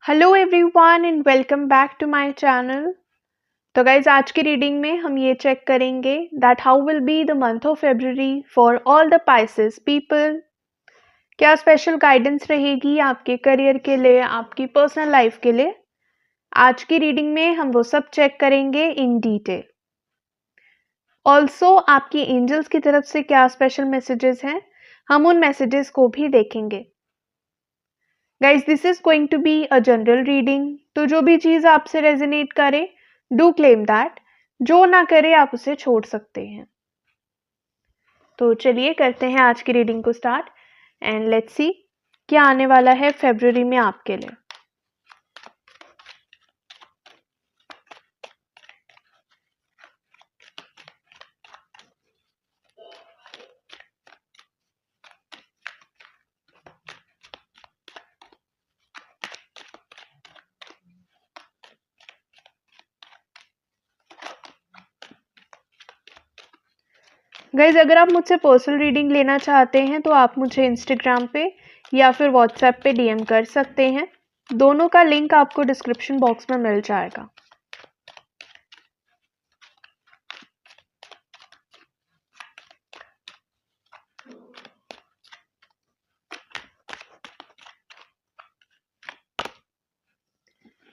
Hello everyone and welcome back to my channel. तो guys आज की रीडिंग में हम ये चेक करेंगे that how will be the month of February for all the Pisces people. क्या स्पेशल गाइडेंस रहेगी आपके करियर के लिए, आपकी पर्सनल लाइफ के लिए। आज की रीडिंग में हम वो सब चेक करेंगे इन डिटेल। ऑल्सो आपकी एंजल्स की तरफ से क्या स्पेशल मैसेजेस हैं, हम उन मैसेजेस को भी देखेंगे। Guys this is going to be a general reading, तो जो भी चीज आपसे रेजोनेट करे डू क्लेम दैट, जो ना करे आप उसे छोड़ सकते हैं। तो चलिए करते हैं आज की रीडिंग को स्टार्ट एंड लेट्स सी क्या आने वाला है फरवरी में आपके लिए। गाइज अगर आप मुझसे पर्सनल रीडिंग लेना चाहते हैं तो आप मुझे इंस्टाग्राम पे या फिर व्हाट्सएप पे डीएम कर सकते हैं। दोनों का लिंक आपको डिस्क्रिप्शन बॉक्स में मिल जाएगा।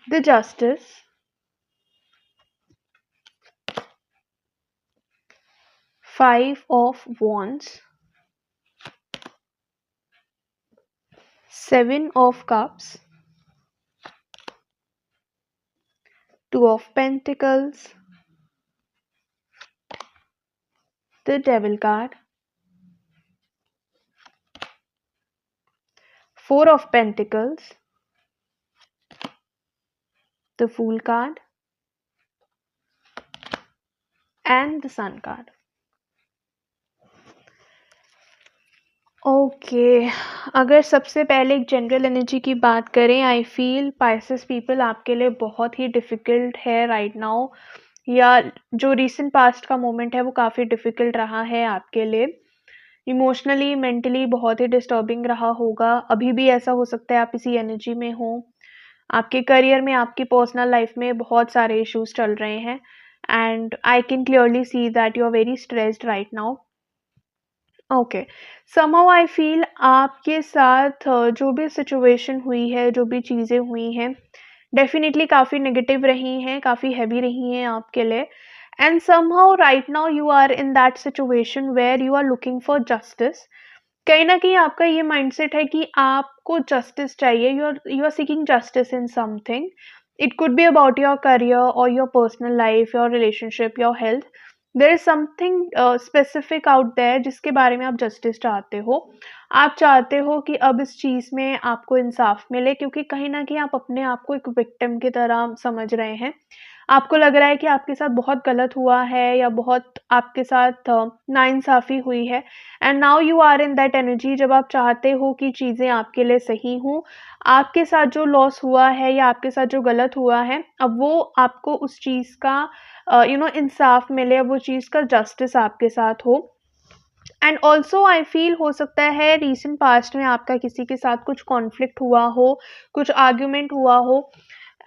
The justice, 5 of wands, 7 of cups, 2 of pentacles, the devil card, 4 of pentacles, the fool card and the sun card. Okay अगर सबसे पहले एक जनरल एनर्जी की बात करें, आई फील पाइसेस पीपल आपके लिए बहुत ही डिफ़िकल्ट है राइट नाउ, या जो रीसेंट पास्ट का मोमेंट है वो काफ़ी डिफ़िकल्ट रहा है आपके लिए। इमोशनली मेंटली बहुत ही डिस्टर्बिंग रहा होगा। अभी भी ऐसा हो सकता है आप इसी एनर्जी में हो। आपके करियर में, आपकी पर्सनल लाइफ में बहुत सारे इश्यूज चल रहे हैं and I can clearly see that you are very stressed right now. Okay, somehow I feel आपके साथ जो भी सिचुएशन हुई है, जो भी चीज़ें हुई हैं, डेफिनेटली काफ़ी नेगेटिव रही हैं, काफ़ी हैवी रही हैं आपके लिए। And somehow right now you are in that situation where you are looking for justice. कहीं ना कहीं आपका ये माइंडसेट है कि आपको जस्टिस चाहिए, you are seeking justice in something. It could be about your career और your personal life, your relationship, your health. There is something specific out there जिसके बारे में आप जस्टिस चाहते हो। आप चाहते हो कि अब इस चीज़ में आपको इंसाफ मिले, क्योंकि कहीं ना कहीं आप अपने आप को एक विक्टिम की तरह समझ रहे हैं। आपको लग रहा है कि आपके साथ बहुत गलत हुआ है या बहुत आपके साथ नाइंसाफ़ी हुई है। And now you are in that energy जब आप चाहते हो कि चीज़ें आपके लिए सही हों। आपके साथ जो लॉस हुआ है या आपके साथ जो गलत हुआ है, अब वो आपको उस चीज़ का इंसाफ मिले, अब वो चीज़ का जस्टिस आपके साथ हो। एंड ऑल्सो आई फील हो सकता है रीसेंट पास्ट में आपका किसी के साथ कुछ कॉन्फ्लिक्ट हुआ हो, कुछ आर्ग्यूमेंट हुआ हो।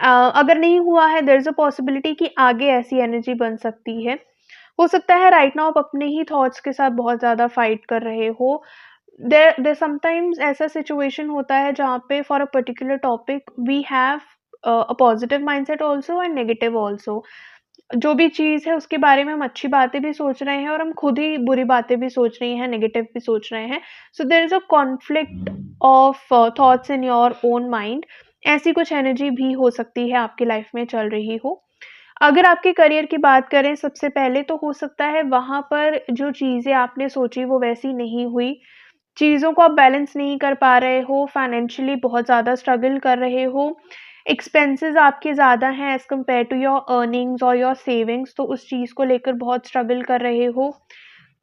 अगर नहीं हुआ है, देयर इज़ अ पॉसिबिलिटी कि आगे ऐसी एनर्जी बन सकती है। हो सकता है राइट नाउ आप अपने ही थॉट्स के साथ बहुत ज़्यादा फाइट कर रहे हो। देयर समटाइम्स ऐसा सिचुएशन होता है जहाँ पे for a particular topic we have a positive mindset also and negative also. जो भी चीज़ है उसके बारे में हम अच्छी बातें भी सोच रहे हैं और हम खुद ही बुरी बातें भी सोच रहे हैं, नेगेटिव भी सोच रहे हैं। So there is a conflict of thoughts in your own mind. ऐसी कुछ एनर्जी भी हो सकती है आपकी लाइफ में चल रही हो। अगर आपके करियर की बात करें सबसे पहले, तो हो सकता है वहाँ पर जो चीज़ें आपने सोची वो वैसी नहीं हुई। चीज़ों को आप बैलेंस नहीं कर पा रहे हो, फाइनेंशियली बहुत ज़्यादा स्ट्रगल कर रहे हो, एक्सपेंसेस आपके ज़्यादा हैं as compare to your earnings और योर सेविंग्स, तो उस चीज़ को लेकर बहुत स्ट्रगल कर रहे हो।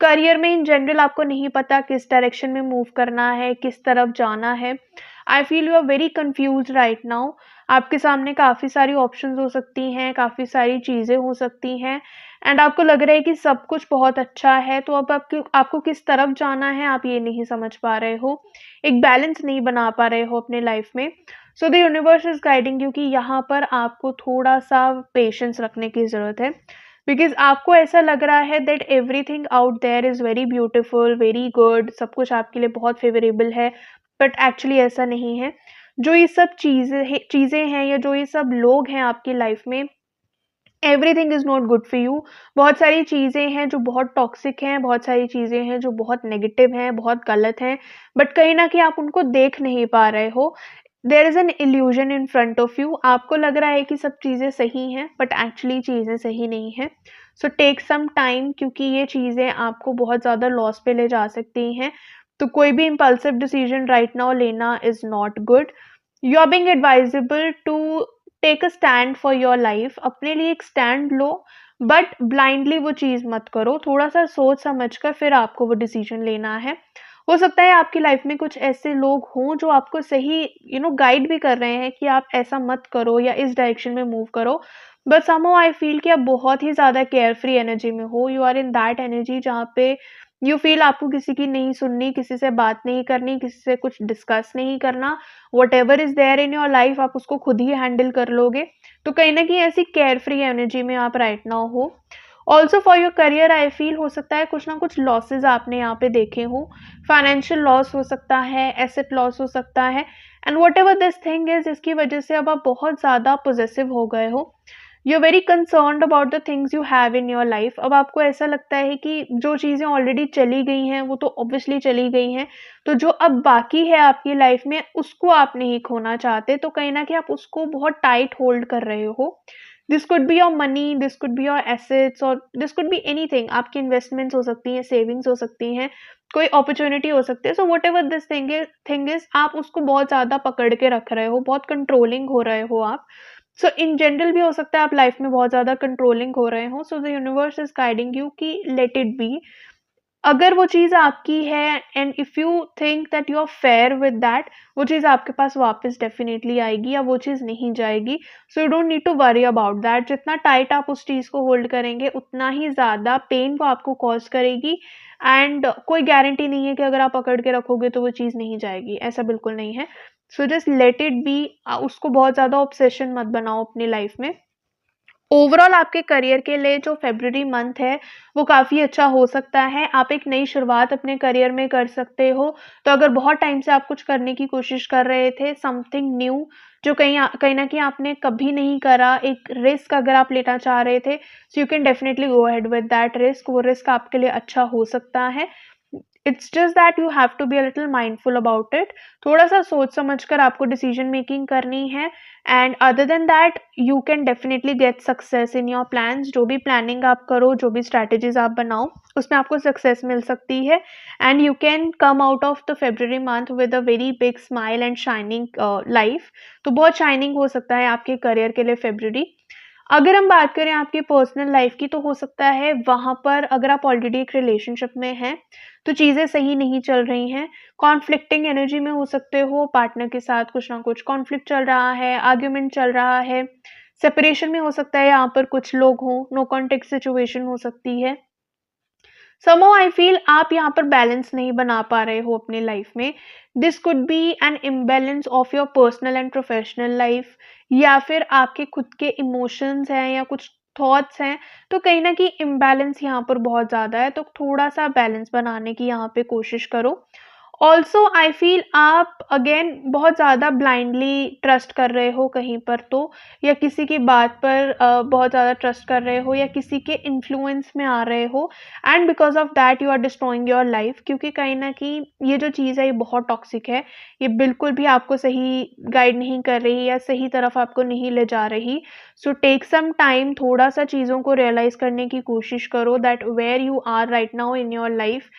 करियर में इन जनरल आपको नहीं पता किस डायरेक्शन में मूव करना है, किस तरफ जाना है। I feel you are very confused right now. आपके सामने काफ़ी सारी ऑप्शंस हो सकती हैं, काफ़ी सारी चीज़ें हो सकती हैं एंड आपको लग रहा है कि सब कुछ बहुत अच्छा है, तो अब आपको किस तरफ जाना है, आप ये नहीं समझ पा रहे हो। एक बैलेंस नहीं बना पा रहे हो अपने लाइफ में। सो the universe is guiding you कि यहाँ पर आपको थोड़ा सा पेशेंस रखने की ज़रूरत है, बिकॉज आपको ऐसा लग रहा है that everything out there is very beautiful, very good, सब कुछ आपके लिए बहुत फेवरेबल है, बट एक्चुअली ऐसा नहीं है। जो ये सब चीज़ें हैं या जो ये सब लोग हैं आपकी लाइफ में, everything is not good for you. बहुत सारी चीज़ें हैं जो बहुत टॉक्सिक हैं, बहुत सारी चीज़ें हैं जो बहुत नेगेटिव हैं, बहुत गलत हैं, बट कहीं न कहीं आप उनको देख नहीं पा रहे हो। There is an illusion in front of you, आपको लग रहा है कि सब चीज़ें सही हैं, बट एक्चुअली चीज़ें सही नहीं हैं। सो टेक सम टाइम, क्योंकि ये चीज़ें आपको बहुत ज़्यादा लॉस पे ले जा सकती हैं। तो कोई भी इम्पल्सिव डिसीजन राइट नाउ लेना is not good. You are being advisable to take a stand for your life, अपने लिए एक स्टैंड लो, बट ब्लाइंडली वो चीज़ मत करो, थोड़ा सा सोच समझ कर फिर आपको वो डिसीजन लेना है। हो सकता है आपकी लाइफ में कुछ ऐसे लोग हों जो आपको सही गाइड भी कर रहे हैं कि आप ऐसा मत करो या इस डायरेक्शन में मूव करो, बट समहाउ आई फील कि आप बहुत ही ज़्यादा केयर फ्री एनर्जी में हो, you are in that energy जहाँ पे यू फील आपको किसी की नहीं सुननी, किसी से बात नहीं करनी, किसी से कुछ डिस्कस नहीं करना, whatever is there in your life आप उसको खुद ही हैंडल कर लोगे। तो कहीं न कहीं ऐसी केयर फ्री एनर्जी में आप राइट नाउ हो। Also for your career I feel हो सकता है कुछ ना कुछ लॉसेस आपने यहाँ पे देखे हों, फाइनेंशियल लॉस हो सकता है, एसेट लॉस हो सकता है, and whatever this thing is, इसकी वजह से अब आप बहुत ज़्यादा पॉसेसिव हो गए हो। You are very concerned about the things you have in your life. अब आपको ऐसा लगता है कि जो चीज़ें ऑलरेडी चली गई हैं वो तो ऑब्वियसली चली गई हैं, तो जो अब बाकी है आपकी लाइफ में उसको आप नहीं खोना चाहते, तो कहीं न कहीं आप उसको बहुत टाइट होल्ड कर रहे हो। This could be your money, this could be your assets, और दिस कुड बी एनीथिंग, आपकी इन्वेस्टमेंट्स हो सकती हैं, सेविंग्स हो सकती हैं, कोई अपॉर्च्युनिटी हो सकती है। So whatever this thing is आप उसको बहुत ज़्यादा पकड़ के रख रहे हो, बहुत कंट्रोलिंग हो रहे हो आप। सो इन जनरल भी हो सकता है आप लाइफ में बहुत ज़्यादा कंट्रोलिंग हो रहे हो, so the universe is guiding you कि लेट इट बी। अगर वो चीज़ आपकी है and if you think that you are fair with that, वो चीज़ आपके पास वापस डेफ़िनेटली आएगी या वो चीज़ नहीं जाएगी। So you don't need to worry about that. जितना टाइट आप उस चीज़ को होल्ड करेंगे, उतना ही ज़्यादा पेन वो आपको कॉज़ करेगी, एंड कोई गारंटी नहीं है कि अगर आप पकड़ के रखोगे तो वो चीज़ नहीं जाएगी, ऐसा बिल्कुल नहीं है। So just let it B. उसको बहुत ज़्यादा ऑब्सेशन मत बनाओ अपनी लाइफ़ में। ओवरऑल आपके करियर के लिए जो फ़रवरी मंथ है, वो काफ़ी अच्छा हो सकता है। आप एक नई शुरुआत अपने करियर में कर सकते हो। तो अगर बहुत टाइम से आप कुछ करने की कोशिश कर रहे थे, समथिंग न्यू, जो कहीं न कहीं आपने कभी नहीं करा, एक रिस्क अगर आप लेना चाह रहे थे, so you can definitely go ahead with that risk. वो रिस्क आपके लिए अच्छा हो सकता है। It's just that you have to be a little mindful about it. थोड़ा-सा सोच समझ कर आपको डिसीजन मेकिंग करनी है, and other than that you can definitely get success in your plans. जो भी प्लानिंग आप करो, जो भी स्ट्रैटेजीज़ आप बनाओ, उसमें आपको सक्सेस मिल सकती है, and you can come out of the February month with a very big smile and shining life. तो बहुत शाइनिंग हो सकता है आपके करियर के लिए फ़रवरी। अगर हम बात करें आपकी पर्सनल लाइफ की, तो हो सकता है वहाँ पर अगर आप ऑलरेडी एक रिलेशनशिप में हैं, तो चीज़ें सही नहीं चल रही हैं। कॉन्फ्लिक्टिंग एनर्जी में हो सकते हो, पार्टनर के साथ कुछ ना कुछ कॉन्फ्लिक्ट चल रहा है, आर्ग्यूमेंट चल रहा है, सेपरेशन में हो सकता है यहाँ पर कुछ लोग हों, नो कॉन्टेक्ट सिचुएशन हो सकती है। समहाउ आई फील आप यहाँ पर बैलेंस नहीं बना पा रहे हो अपनी लाइफ में। This could be an imbalance of your personal and professional life, या फिर आपके खुद के इमोशंस हैं या कुछ थॉट्स हैं। तो कहीं ना कहीं इम्बैलेंस यहाँ पर बहुत ज़्यादा है, तो थोड़ा सा बैलेंस बनाने की यहाँ पे कोशिश करो। ऑल्सो आई फील आप अगेन बहुत ज़्यादा ब्लाइंडली ट्रस्ट कर रहे हो कहीं पर, तो या किसी की बात पर बहुत ज़्यादा ट्रस्ट कर रहे हो या किसी के इन्फ्लुएंस में आ रहे हो, and because of that you are destroying your life. क्योंकि कहीं ना कहीं ये जो चीज़ है ये बहुत टॉक्सिक है, ये बिल्कुल भी आपको सही गाइड नहीं कर रही या सही तरफ आपको नहीं ले जा रही। सो टेक सम टाइम, थोड़ा सा चीज़ों को रियलाइज़ करने की कोशिश करो that where you are right now in your life,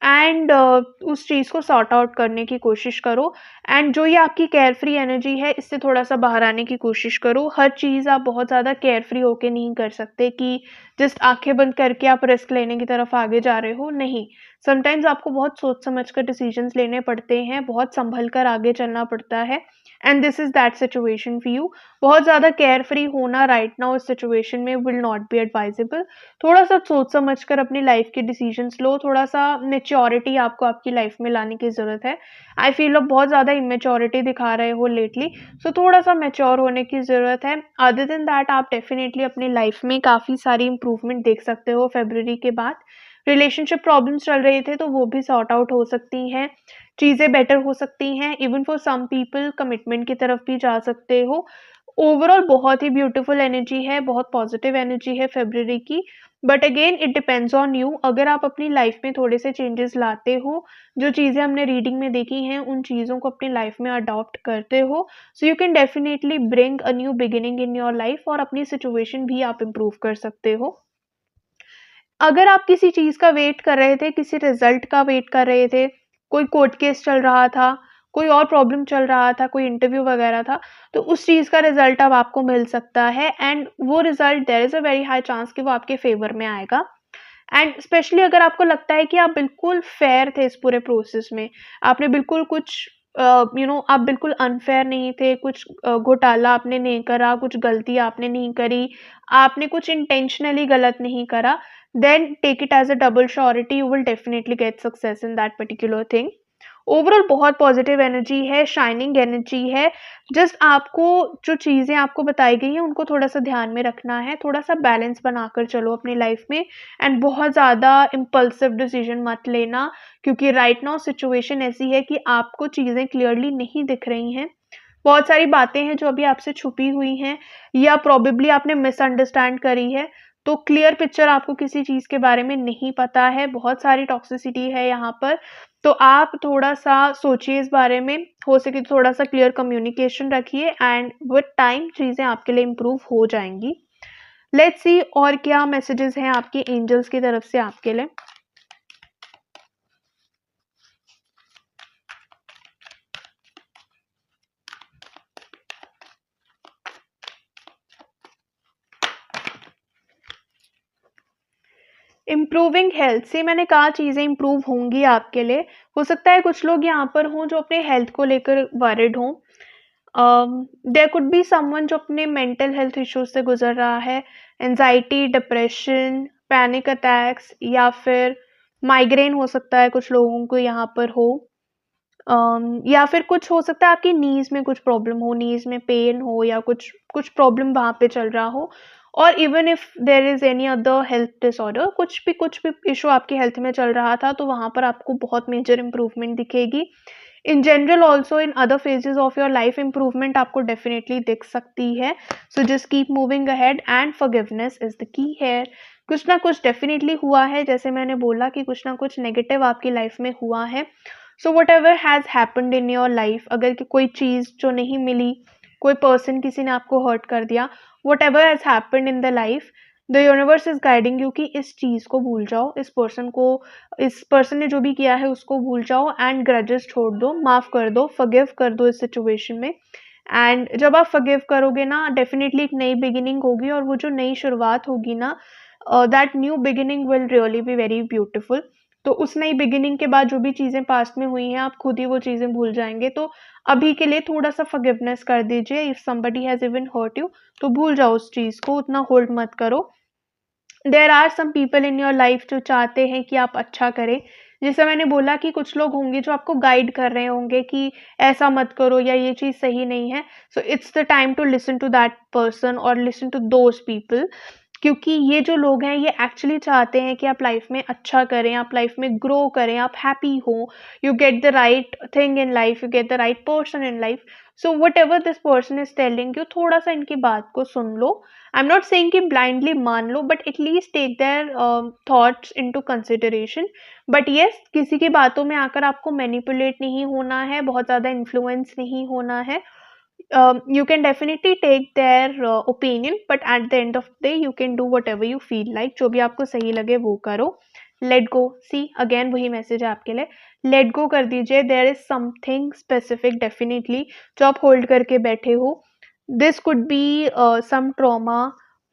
and उस चीज़ को सॉर्ट आउट करने की कोशिश करो। एंड जो ये आपकी केयर फ्री एनर्जी है, इससे थोड़ा-सा बाहर आने की कोशिश करो। हर चीज़ आप बहुत ज़्यादा केयर फ्री होके नहीं कर सकते कि जस्ट आँखें बंद करके आप रिस्क लेने की तरफ आगे जा रहे हो, नहीं। समटाइम्स आपको बहुत सोच समझ कर डिसीजंस लेने पड़ते हैं, बहुत संभल कर आगे चलना पड़ता है, and this is that situation for you. बहुत ज़्यादा केयर फ्री होना राइट नाउ इस सिचुएशन में विल नॉट बी एडवाइजेबल। थोड़ा-सा सोच समझ कर अपनी लाइफ के डिसीजंस लो, थोड़ा-सा मैच्योरिटी आपको आपकी लाइफ में लाने की ज़रूरत है। आई फील आप बहुत ज़्यादा इमैच्योरिटी दिखा रहे हो लेटली, सो थोड़ा-सा मैच्योर होने की ज़रूरत है। अदर देन दैट आप डेफिनिटली अपनी लाइफ में काफ़ी सारी इम्प्रूवमेंट देख सकते हो फ़रवरी के बाद। रिलेशनशिप प्रॉब्लम्स चल रहे थे तो वो भी सॉर्ट आउट हो सकती हैं, चीज़ें बेटर हो सकती हैं, even for some people commitment की तरफ भी जा सकते हो। ओवरऑल बहुत ही ब्यूटीफुल एनर्जी है, बहुत पॉजिटिव एनर्जी है फ़रवरी की, but again it depends on you. अगर आप अपनी लाइफ में थोड़े से चेंजेस लाते हो, जो चीज़ें हमने रीडिंग में देखी हैं, उन चीज़ों को अपनी लाइफ में अडॉप्ट करते हो, सो you can definitely bring a new beginning in your life और अपनी सिचुएशन भी आप इम्प्रूव कर सकते हो। अगर आप किसी चीज़ का वेट कर रहे थे, किसी रिज़ल्ट का वेट कर रहे थे, कोई कोर्ट केस चल रहा था, कोई और प्रॉब्लम चल रहा था, कोई इंटरव्यू वगैरह था, तो उस चीज़ का रिज़ल्ट अब आपको मिल सकता है, एंड वो result there is a very high chance कि वो आपके फ़ेवर में आएगा। एंड स्पेशली अगर आपको लगता है कि आप बिल्कुल फेयर थे इस पूरे प्रोसेस में, आपने बिल्कुल कुछ आप बिल्कुल अनफेयर नहीं थे, कुछ घोटाला आपने नहीं करा, कुछ गलती आपने नहीं करी, आपने कुछ इंटेंशनली गलत नहीं करा, then take it as a double surety, you will definitely get success in that particular thing. Overall बहुत पॉजिटिव एनर्जी है, शाइनिंग एनर्जी है। जस्ट आपको जो चीज़ें आपको बताई गई हैं, उनको थोड़ा-सा ध्यान में रखना है, थोड़ा-सा बैलेंस बनाकर चलो अपनी लाइफ में, एंड बहुत ज़्यादा इम्पल्सिव डिसीजन मत लेना, क्योंकि राइट नाउ सिचुएशन ऐसी है कि आपको चीज़ें क्लियरली नहीं दिख रही हैं। बहुत सारी बातें हैं जो अभी आपसे छुपी हुई हैं, या प्रोबेबली आपने मिसअंडरस्टैंड करी है, तो क्लियर पिक्चर आपको किसी चीज़ के बारे में नहीं पता है, बहुत सारी टॉक्सिसिटी है यहाँ पर। तो आप थोड़ा-सा सोचिए इस बारे में, हो सके तो थोड़ा-सा क्लियर कम्युनिकेशन रखिए, एंड विद टाइम चीज़ें आपके लिए इम्प्रूव हो जाएँगी। लेट्स सी और क्या मैसेजेस हैं आपके एंजल्स की तरफ से आपके लिए। इम्प्रूविंग हेल्थ से मैंने कहा चीज़ें इम्प्रूव होंगी आपके लिए। हो सकता है कुछ लोग यहाँ पर हों जो अपने हेल्थ को लेकर वरिड हों। देयर कुड बी समवन जो अपने मेंटल हेल्थ इश्यूज से गुजर रहा है, एंजाइटी, डिप्रेशन, पैनिक अटैक्स, या फिर माइग्रेन हो सकता है कुछ लोगों को यहाँ पर हो। या फिर कुछ हो सकता है आपकी नीज़ में कुछ प्रॉब्लम हो, नीज़ में पेन हो, या कुछ कुछ प्रॉब्लम वहाँ पे चल रहा हो, और even if there is any other health disorder, कुछ भी इश्यू आपकी हेल्थ में चल रहा था, तो वहाँ पर आपको बहुत मेजर इम्प्रूवमेंट दिखेगी। In general also in other phases of your life improvement आपको डेफिनेटली दिख सकती है। So just keep moving ahead, and forgiveness is the key है। कुछ ना कुछ डेफिनेटली हुआ है, जैसे मैंने बोला कि कुछ ना कुछ नेगेटिव आपकी लाइफ में हुआ है। So what ever has happened in your life, अगर कि कोई चीज़ जो नहीं मिली, कोई पर्सन किसी ने आपको हर्ट कर दिया, what ever has happened in the life, the universe is guiding you कि इस चीज़ को भूल जाओ, इस पर्सन ने जो भी किया है उसको भूल जाओ, एंड ग्रजेस छोड़ दो, माफ़ कर दो, फॉरगिव कर दो इस सिचुएशन में। एंड जब आप फॉरगिव करोगे ना, डेफिनेटली एक नई बिगिनिंग होगी, और वो जो नई शुरुआत होगी ना, that new beginning will really be very beautiful. तो उस नई बिगिनिंग के बाद जो भी चीज़ें पास्ट में हुई हैं, आप खुद ही वो चीज़ें भूल जाएँगे। तो अभी के लिए थोड़ा-सा फॉरगिवनेस कर दीजिए। If somebody has even hurt you, तो भूल जाओ उस चीज़ को, उतना होल्ड मत करो। There are some people in your life जो चाहते हैं कि आप अच्छा करें। जैसे मैंने बोला कि कुछ लोग होंगे जो आपको गाइड कर रहे होंगे कि ऐसा मत करो, या ये चीज़ सही नहीं है। So it's the time to listen to that person, और लिसन टू दोज़ पीपल, क्योंकि ये जो लोग हैं ये एक्चुअली चाहते हैं कि आप लाइफ में अच्छा करें, आप लाइफ में ग्रो करें, आप हैप्पी हो, you get the right thing in life, you get the right person in life. So whatever this person is telling you, थोड़ा सा इनकी बात को सुन लो। आई एम नॉट सेइंग कि ब्लाइंडली मान लो, but at least take their thoughts into consideration. But yes, किसी की बातों में आकर आपको मैनिपुलेट नहीं होना है, बहुत ज़्यादा इन्फ्लुएंस नहीं होना है। You can definitely take their opinion, but at the end of the day you can do whatever you feel like, जो भी आपको सही लगे वो करो। लेट गो, सी अगेन वही मैसेज है आपके लिए, लेट गो कर दीजिए। There is something specific definitely जो आप होल्ड करके बैठे हो। This could be some trauma,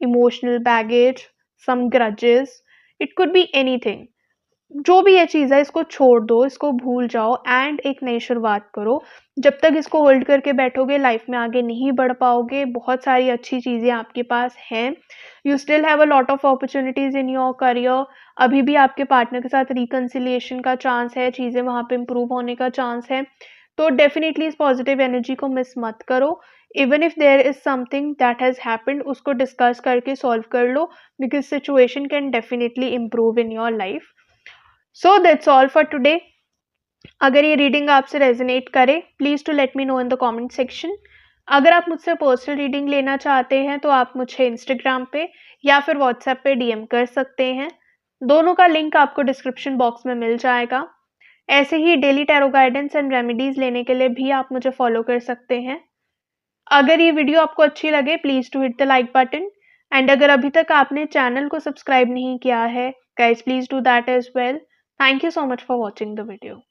emotional baggage, some grudges, it could be anything. जो भी ये चीज़ है इसको छोड़ दो, इसको भूल जाओ एंड एक नई शुरुआत करो। जब तक इसको होल्ड करके बैठोगे लाइफ में आगे नहीं बढ़ पाओगे। बहुत सारी अच्छी चीज़ें आपके पास हैं। You still have a lot of opportunities in your career. अभी भी आपके पार्टनर के साथ रिकंसिलिएशन का चांस है, चीज़ें वहाँ पे इम्प्रूव होने का चांस है। तो डेफिनिटली इस पॉजिटिव एनर्जी को मिस मत करो। Even if there is something that has happened, उसको डिस्कस करके सॉल्व कर लो, because situation can definitely improve in your life. So that's all for today. अगर ये रीडिंग आपसे रेजोनेट करे, please to let me know in the comment section. अगर आप मुझसे पर्सनल रीडिंग लेना चाहते हैं तो आप मुझे इंस्टाग्राम पे या फिर व्हाट्सएप पे डीएम कर सकते हैं। दोनों का लिंक आपको डिस्क्रिप्शन बॉक्स में मिल जाएगा। ऐसे ही daily tarot guidance and remedies लेने के लिए भी आप मुझे फॉलो कर सकते हैं। अगर ये वीडियो आपको अच्छी लगे, please to hit the like button. And अगर अभी तक आपने चैनल को सब्सक्राइब नहीं किया है, guys please do that as well. Thank you so much for watching the video.